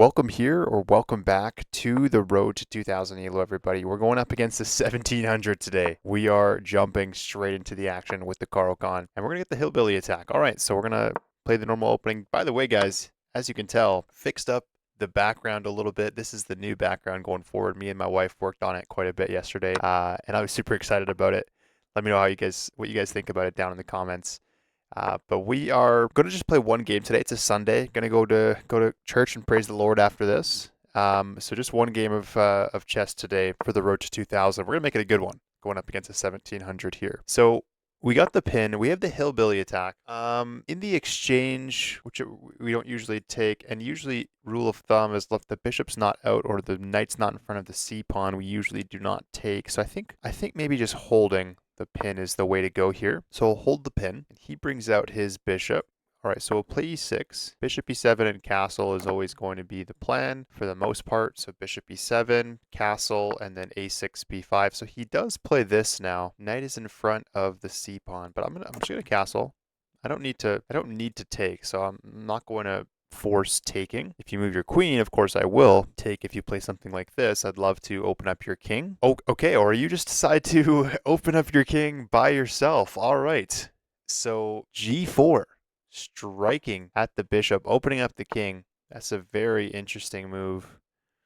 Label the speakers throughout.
Speaker 1: welcome here or welcome back to the road to 2000 ELO, everybody. We're going up against the 1700 today. We are jumping straight into the action with the Caro-Kann, and we're going to get the Hillbilly attack. All right, so we're going to play the normal opening. By the way, guys, as you can tell, fixed up the background a little bit. This is the new background going forward. Me and my wife worked on it quite a bit yesterday, and I was super excited about it. Let me know what you guys think about it down in the comments. But we are going to just play one game today. It's a Sunday. Going to go to church and praise the Lord after this. So just one game of chess today for the road to 2000. We're going to make it a good one, going up against a 1700 here. So we got the pin. We have the Hillbilly attack. In the exchange, which we don't usually take, and usually rule of thumb is if the bishop's not out or the knight's not in front of the c pawn, we usually do not take. So I think maybe just holding the pin is the way to go here. So we'll hold the pin, and he brings out his bishop. All right, so we'll play e6. Bishop e7 and castle is always going to be the plan for the most part. So bishop e7, castle, and then a6, b5. So he does play this now. Knight is in front of the c pawn, but I'm just gonna castle. I don't need to take, so I'm not going to force taking. If you move your queen, of course I will take. If you play something like this, I'd love to open up your king. Oh, okay, or you just decide to open up your king by yourself. All right. So g4, striking at the bishop, opening up the king. That's a very interesting move.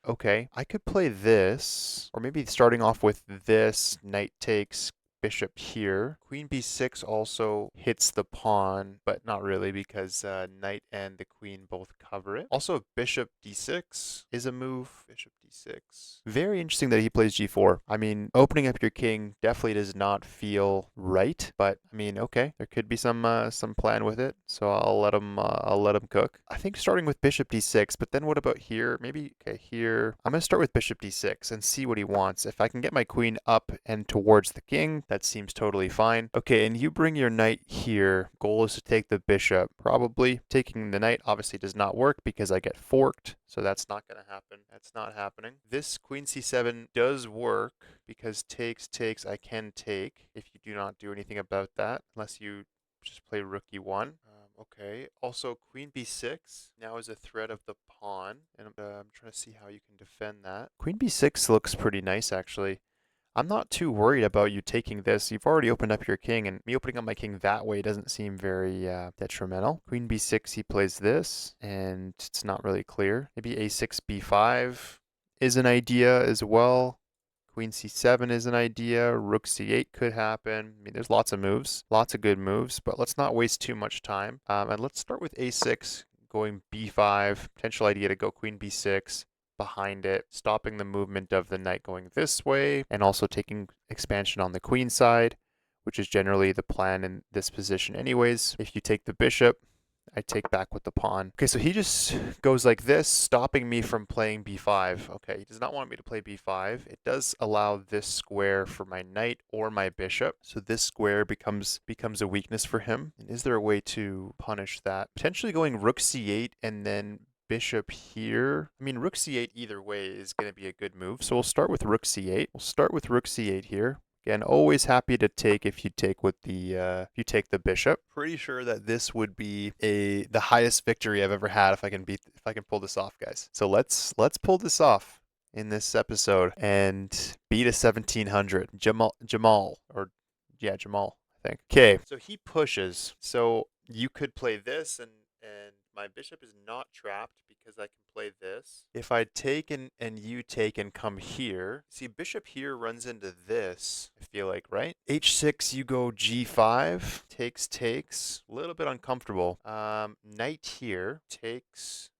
Speaker 1: Okay, I could play this, or maybe starting off with this, knight takes, bishop here. Queen b6 also hits the pawn, but not really because knight and the queen both cover it. Also, bishop d6 is a move. Bishop d6. Very interesting that he plays g4. I mean, opening up your king definitely does not feel right, but I mean, okay, there could be some plan with it. So I'll let him cook. I think starting with bishop d6, but then what about here? Maybe okay, here. I'm gonna start with bishop d6 and see what he wants. If I can get my queen up and towards the king, that seems totally fine. Okay, and you bring your knight here. Goal is to take the bishop. Probably taking the knight obviously does not work because I get forked. So that's not going to happen. That's not happening. This queen c7 does work because takes, I can take if you do not do anything about that. Unless you just play rook e1. Okay. Also, queen b6 now is a threat of the pawn. And I'm trying to see how you can defend that. Queen b6 looks pretty nice, actually. I'm not too worried about you taking this. You've already opened up your king, and me opening up my king that way doesn't seem very detrimental. Queen b6, he plays this, and it's not really clear. Maybe a6, b5 is an idea as well. Queen c7 is an idea. Rook c8 could happen. I mean, there's lots of moves, lots of good moves, but let's not waste too much time. And let's start with a6, going b5. Potential idea to go queen b6. Behind it, stopping the movement of the knight going this way, and also taking expansion on the queen side, which is generally the plan in this position anyways. If you take the bishop, I take back with the pawn. Okay, so he just goes like this, stopping me from playing b5. Okay, he does not want me to play b5. It does allow this square for my knight or my bishop. So this square becomes a weakness for him. And is there a way to punish that? Potentially going rook c8 and then bishop here. I mean, rook c8 either way is going to be a good move. So we'll start with rook c8. We'll start with rook c8 here. Again, always happy to take if you take with the if you take the bishop. Pretty sure that this would be the highest victory I've ever had if I can pull this off, guys. So let's pull this off in this episode and beat a 1700. Jamal, I think. Okay, so he pushes. So you could play this and my bishop is not trapped because I can play this. If I take and you take and come here, see bishop here runs into this, I feel like, right? h6, you go g5, takes, a little bit uncomfortable. Knight here, takes,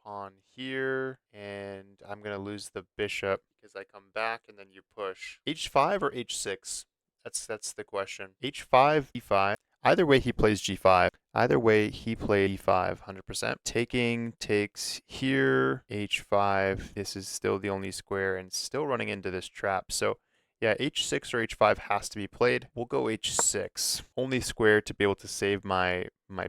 Speaker 1: pawn here, and I'm going to lose the bishop because I come back and then you push. h5 or h6? That's the question. h5, e5. Either way, he plays g5. Either way, he plays e5, 100%. Taking, takes here, h5. This is still the only square and still running into this trap. So yeah, h6 or h5 has to be played. We'll go h6. Only square to be able to save my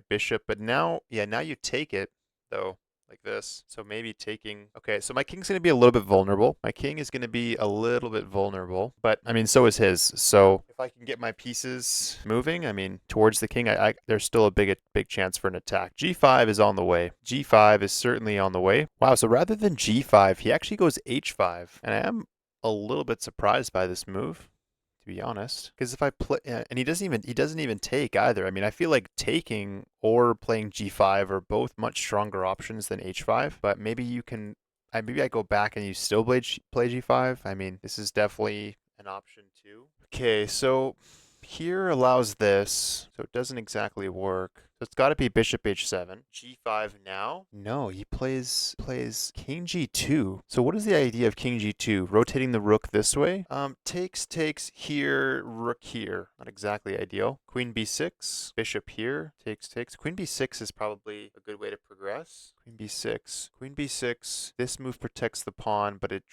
Speaker 1: bishop. But now, yeah, now you take it, though. like this. So maybe taking, okay, so my king's going to be a little bit vulnerable. My king is going to be a little bit vulnerable, but I mean, so is his. So if I can get my pieces moving, I mean, towards the king, there's still a big chance for an attack. G5 is on the way. G5 is certainly on the way. Wow, so rather than G5, he actually goes H5, and I am a little bit surprised by this move, to be honest, because if I play, and he doesn't even take either. I mean, I feel like taking or playing G5 are both much stronger options than H5, but maybe you can, maybe I go back and you still play G5. I mean, this is definitely an option too. Okay, so here allows this, so it doesn't exactly work. So it's got to be bishop h7. G5 now? No, he plays king g2. So what is the idea of king g2? Rotating the rook this way? Takes here, rook here. Not exactly ideal. Queen b6, bishop here, takes. Queen b6 is probably a good way to progress. Queen b6. Queen b6. This move protects the pawn, but it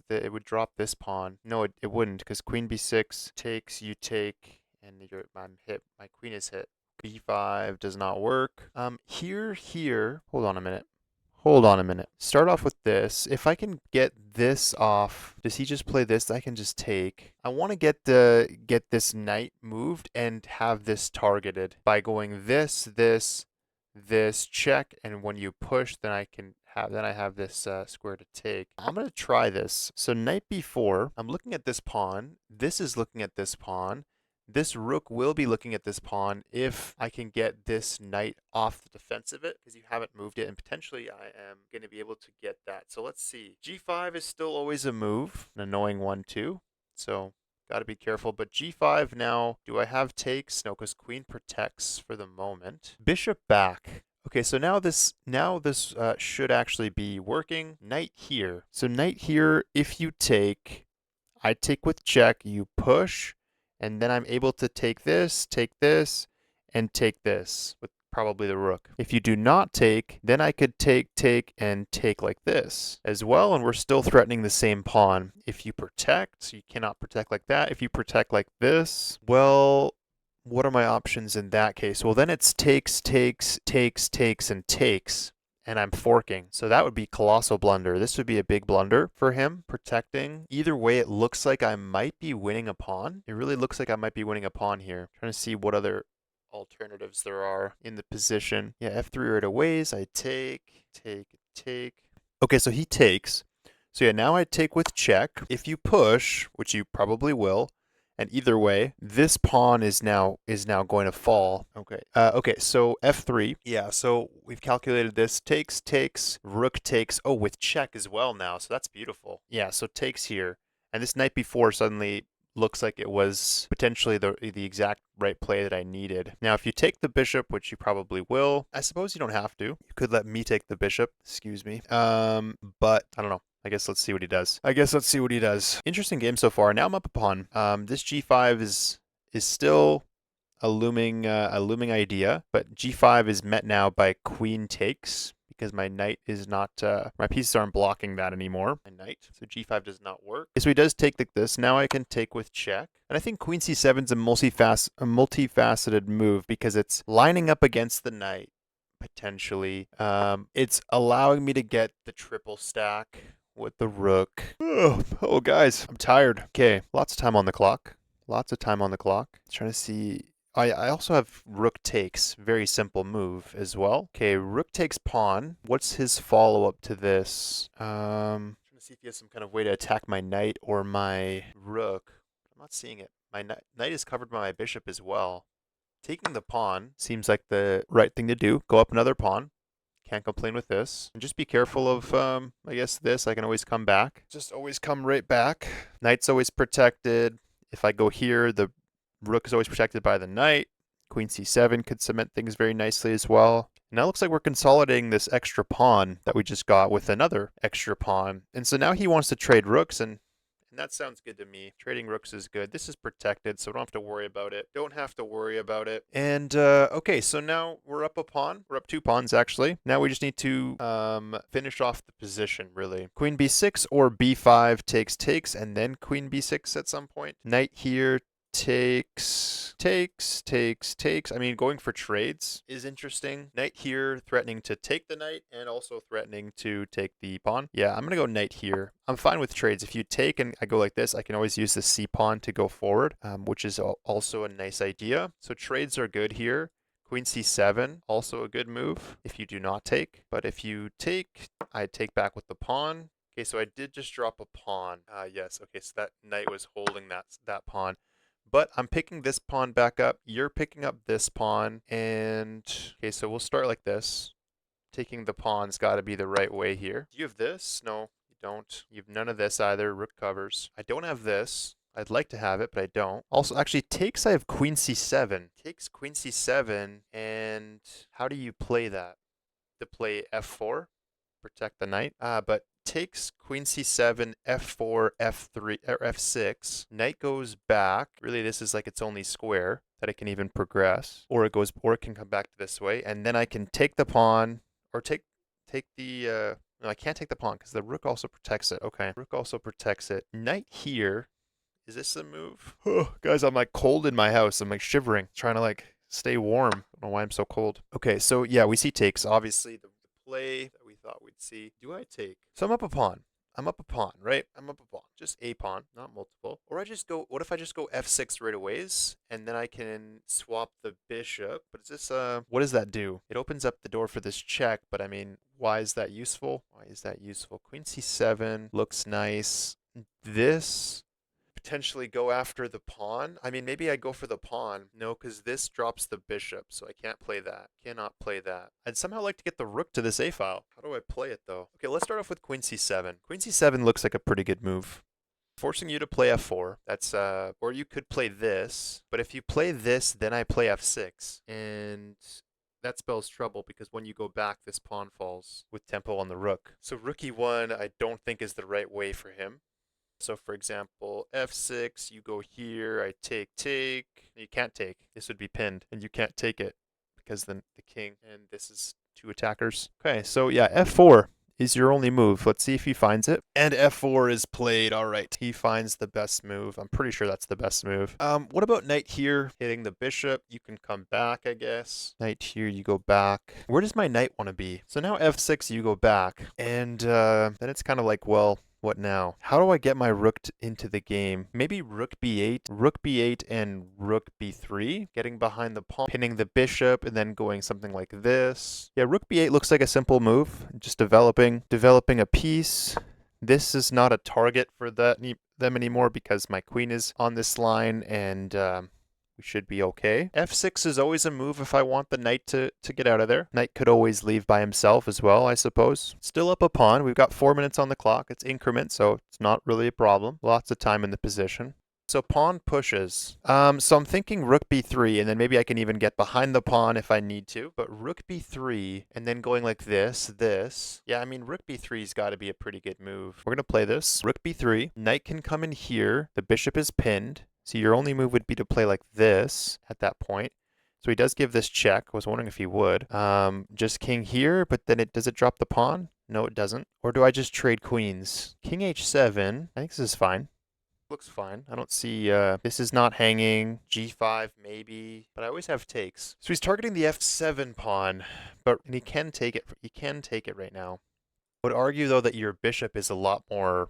Speaker 1: it would drop this pawn. No, it wouldn't, because queen b6 takes, you take, and I'm hit. My queen is hit. B5 does not work. Here, hold on a minute. Start off with this. If I can get this off, does he just play this? I can just take. I want to get this knight moved and have this targeted by going this, check, and when you push, then I have this square to take. I'm going to try this. So knight b4, I'm looking at this pawn. This is looking at this pawn. This rook will be looking at this pawn if I can get this knight off the defense of it, because you haven't moved it, and potentially I am going to be able to get that. So let's see. G5 is still always a move, an annoying one too. So got to be careful. But G5 now, do I have takes? No, because queen protects for the moment. Bishop back. Okay, so now this should actually be working. Knight here. So knight here, if you take, I take with check, you push, and then I'm able to take this, and take this with probably the rook. If you do not take, then I could take, and take like this as well, and we're still threatening the same pawn. If you protect, you cannot protect like that. If you protect like this, well, what are my options in that case? Well, then it's takes, and takes. And I'm forking. So that would be colossal blunder. This would be a big blunder for him, protecting. Either way, it looks like I might be winning a pawn. It really looks like I might be winning a pawn here. Trying to see what other alternatives there are in the position. Yeah, f3 right aways. I take. Okay, so he takes. So yeah, now I take with check. If you push, which you probably will, and either way, this pawn is now going to fall. Okay. Okay, so f3. Yeah, so we've calculated this. Takes, rook takes. Oh, with check as well now. So that's beautiful. Yeah, so takes here. And this knight b4 suddenly looks like it was potentially the exact right play that I needed. Now, if you take the bishop, which you probably will, I suppose you don't have to. You could let me take the bishop. Excuse me. But I don't know. I guess let's see what he does. Interesting game so far. Now I'm up a pawn. This g5 is still a looming idea, but g5 is met now by queen takes because my knight is not, my pieces aren't blocking that anymore. My knight, so g5 does not work. Okay, so he does take like this. Now I can take with check. And I think queen c7 is a multifaceted move because it's lining up against the knight, potentially. It's allowing me to get the triple stack with the rook. Oh, guys, I'm tired. Okay, lots of time on the clock. Trying to see. I also have rook takes. Very simple move as well. Okay, rook takes pawn. What's his follow-up to this? Trying to see if he has some kind of way to attack my knight or my rook. I'm not seeing it. My knight is covered by my bishop as well. Taking the pawn seems like the right thing to do. Go up another pawn. Can't complain with this. And just be careful of, I guess this. I can always come back. Just always come right back. Knight's always protected. If I go here, the rook is always protected by the knight. Queen c7 could cement things very nicely as well. Now it looks like we're consolidating this extra pawn that we just got with another extra pawn. And so now he wants to trade rooks, and that sounds good to me. Trading rooks is good. This is protected, so I don't have to worry about it. And, okay, so now we're up a pawn. We're up 2 pawns, actually. Now we just need to finish off the position, really. Queen b6 or b5 takes, and then queen b6 at some point. Knight here takes. I mean, going for trades is interesting. Knight here, threatening to take the knight and also threatening to take the pawn. Yeah, I'm going to go knight here. I'm fine with trades. If you take and I go like this, I can always use the c pawn to go forward, which is also a nice idea. So trades are good here. Queen c7, also a good move if you do not take. But if you take, I take back with the pawn. Okay, so I did just drop a pawn. Yes, okay, so that knight was holding that pawn. But I'm picking this pawn back up. You're picking up this pawn. And, okay, so we'll start like this. Taking the pawn's got to be the right way here. Do you have this? No, you don't. You have none of this either. Rook covers. I don't have this. I'd like to have it, but I don't. Also, actually, takes, I have queen c7. Takes queen c7, and how do you play that? To play f4? Protect the knight? But takes queen c7, f4, f3, or f6. Knight goes back. Really, this is like its only square that it can even progress. Or it can come back to this way, and then I can take the pawn, or take the, no, I can't take the pawn because the rook also protects it. Okay, rook also protects it. Knight here. Is this a move? Oh, guys, I'm like cold in my house. I'm like shivering, trying to like stay warm. I don't know why I'm so cold. Okay, so yeah, we see takes. Obviously, the play that we thought we'd see. Do I take? So I'm up a pawn. I'm up a pawn, right? I'm up a pawn. Just a pawn, not multiple. Or I just go, what if I just go f6 right away, and then I can swap the bishop? But is this, what does that do? It opens up the door for this check, but I mean, why is that useful? Why is that useful? Queen c7 looks nice. This potentially go after the pawn. I mean, maybe I go for the pawn. No, because this drops the bishop, so I can't play that. Cannot play that. I'd somehow like to get the rook to this a file. How do I play it, though? Okay, let's start off with queen c7. Queen c7 looks like a pretty good move. Forcing you to play f4. That's, or you could play this. But if you play this, then I play f6. And that spells trouble because when you go back, this pawn falls with tempo on the rook. So rook e1, I don't think is the right way for him. So for example, f6, you go here, I take. You can't take. This would be pinned, and you can't take it because then the king, and this is two attackers. Okay, so yeah, f4 is your only move. Let's see if he finds it. And f4 is played. All right, he finds the best move. I'm pretty sure that's the best move. What about knight here? Hitting the bishop. You can come back, I guess. Knight here, you go back. Where does my knight want to be? So now f6, you go back. And then it's kind of like, well, what now? How do I get my rook into the game? Maybe rook b8 and rook b3, getting behind the pawn, pinning the bishop, and then going something like this. Yeah, rook b8 looks like a simple move, just developing a piece. This is not a target for them anymore because my queen is on this line, and we should be okay. f6 is always a move if I want the knight to get out of there. Knight could always leave by himself as well, I suppose. Still up a pawn. We've got 4 minutes on the clock. It's increment, so it's not really a problem. Lots of time in the position. So pawn pushes. So I'm thinking rook b3, and then maybe I can even get behind the pawn if I need to. But rook b3, and then going like this. Yeah, I mean, rook b3's got to be a pretty good move. We're going to play this. Rook b3. Knight can come in here. The bishop is pinned. So your only move would be to play like this at that point. So he does give this check. I was wondering if he would. Just king here, but then does it drop the pawn? No, it doesn't. Or do I just trade queens? King h7. I think this is fine. Looks fine. I don't see, this is not hanging. G5 maybe, but I always have takes. So he's targeting the f7 pawn, but he can take it. He can take it right now. I would argue though that your bishop is a lot more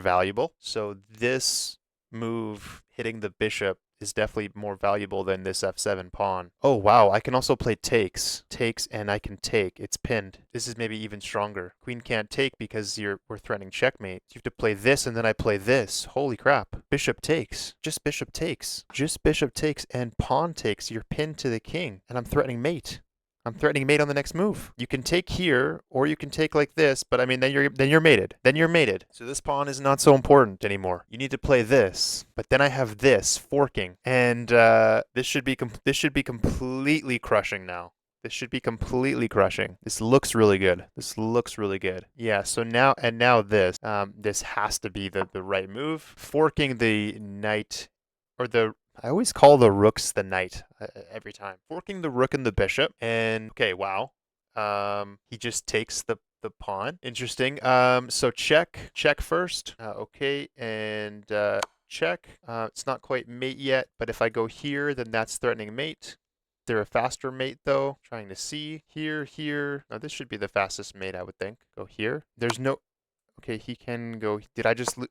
Speaker 1: valuable. So this move hitting the bishop is definitely more valuable than this f7 pawn. Oh wow, I can also play takes, and I can take. It's pinned. This is maybe even stronger. Queen can't take because we're threatening checkmate. You have to play this and then I play this. Holy crap. Bishop takes. Just bishop takes. Just bishop takes and pawn takes. You're pinned to the king and I'm threatening mate. I'm threatening mate on the next move. You can take here, or you can take like this, but I mean, then you're mated. Then you're mated. So this pawn is not so important anymore. You need to play this, but then I have this forking, and this should be completely crushing now. This should be completely crushing. This looks really good. This looks really good. Yeah, so now this. This has to be the right move. Forking the knight, or I always call the rooks the knight every time. Forking the rook and the bishop. And, okay, wow. He just takes the pawn. Interesting. So check first. Okay, and check. It's not quite mate yet, but if I go here, then that's threatening mate. They're a faster mate though. Trying to see here, here. Now this should be the fastest mate, I would think. Go here. There's no. Okay, he can go. Did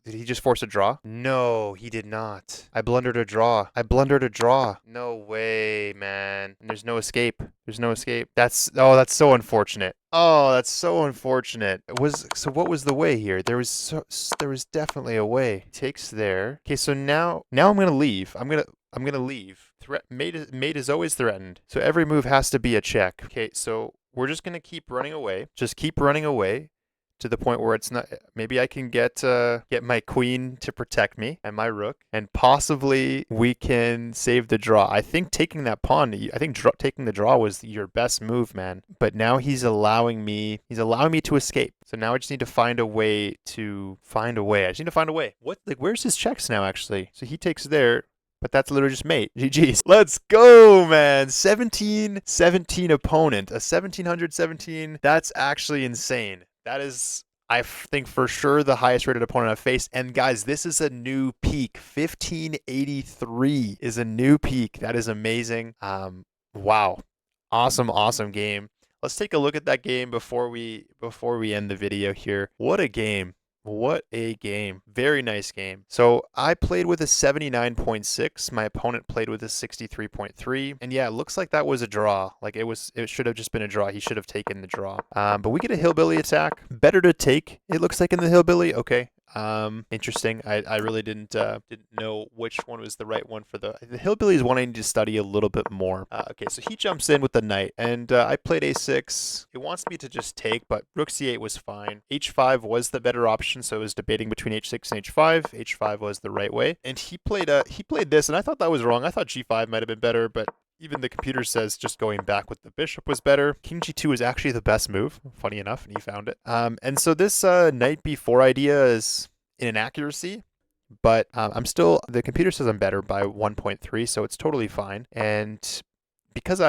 Speaker 1: he just force a draw? No, he did not. I blundered a draw. I blundered a draw. No way, man. And there's no escape. There's no escape. That's so unfortunate. Oh, that's so unfortunate. So what was the way here? There was definitely a way. Takes there. Okay, so now I'm going to leave. I'm going to leave. Mate is always threatened. So every move has to be a check. Okay, so we're just going to keep running away. Just keep running away. To the point where it's not. Maybe I can get my queen to protect me and my rook, and possibly we can save the draw. I think taking that pawn. I think taking the draw was your best move, man. But now he's allowing me to escape. So now I just need to find a way to find a way. I just need to find a way. What? Like, where's his checks now? Actually, so he takes there. But that's literally just mate. GG's. Let's go, man. 17-17 opponent. A 1717. That's actually insane. That is, I think, for sure the highest rated opponent I've faced. And guys, this is a new peak. 1583 is a new peak. That is amazing. Wow. Awesome game. Let's take a look at that game before we end the video here. What a game. What a game. Very nice game. So I played with a 79.6. My opponent played with a 63.3. And yeah, it looks like that was a draw. Like it should have just been a draw. He should have taken the draw. But we get a hillbilly attack. Better to take, it looks like, in the hillbilly. Okay. Interesting. I really didn't know which one was the right one for the hillbilly is one I need to study a little bit more. Okay, so he jumps in with the knight, and I played a6. It wants me to just take, but rook c8 was fine. h5 was the better option, so it was debating between h6 and h5. h5 was the right way, and he played this, and I thought that was wrong. I thought g5 might have been better, but even the computer says just going back with the bishop was better. King g2 is actually the best move, funny enough, and he found it. And so this knight b4 idea is an inaccuracy, but the computer says I'm better by 1.3, so it's totally fine. And because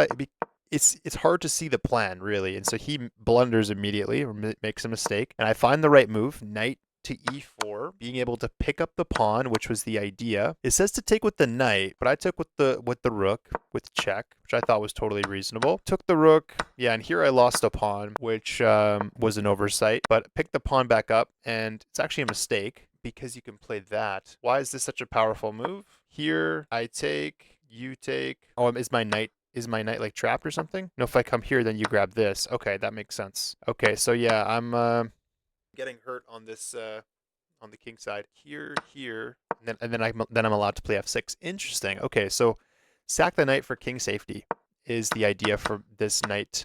Speaker 1: it's hard to see the plan, really, and so he blunders immediately or makes a mistake, and I find the right move, knight to e4, being able to pick up the pawn, which was the idea. It says to take with the knight, but I took with the rook with check, which I thought was totally reasonable. Took the rook, yeah, and here I lost a pawn, which was an oversight, but picked the pawn back up, and it's actually a mistake because you can play that. Why is this such a powerful move? Here I take, you take. Oh, is my knight like trapped or something? No, if I come here, then you grab this. Okay, that makes sense. Okay, so yeah, I'm getting hurt on this on the king side here, and then I'm allowed to play f6. Interesting. Okay, so sack the knight for king safety is the idea for this knight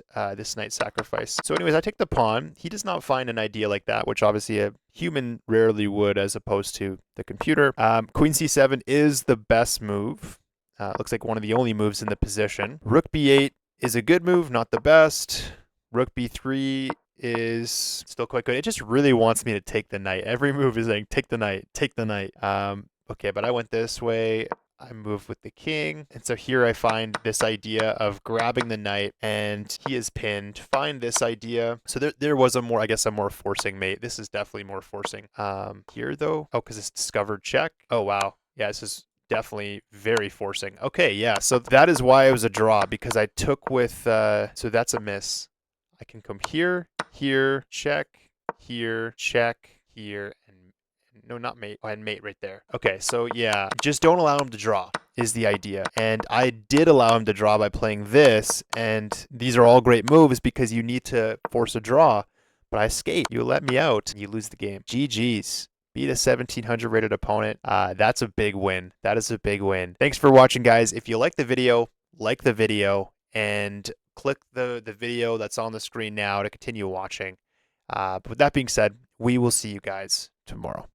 Speaker 1: sacrifice. So anyways, I take the pawn. He does not find an idea like that, which obviously a human rarely would, as opposed to the computer. Queen c7 is the best move. Looks like one of the only moves in the position. Rook b8 is a good move, not the best. Rook b3 is still quite good. It just really wants me to take the knight. Every move is saying, take the knight, take the knight. Okay, but I went this way. I move with the king. And so here I find this idea of grabbing the knight, and he is pinned. Find this idea. So there was a more forcing mate. This is definitely more forcing. Here though, oh, because it's discovered check. Oh, wow. Yeah, this is definitely very forcing. Okay, yeah. So that is why it was a draw, because I took with, so that's a miss. I can come here, check, here, and no, not mate. Oh, I had mate right there. Okay, so yeah, just don't allow him to draw is the idea. And I did allow him to draw by playing this, and these are all great moves because you need to force a draw. But I escape. You let me out, and you lose the game. GG's. Beat a 1700 rated opponent. That's a big win. That is a big win. Thanks for watching, guys. If you like the video, and click the video that's on the screen now to continue watching. But with that being said, we will see you guys tomorrow.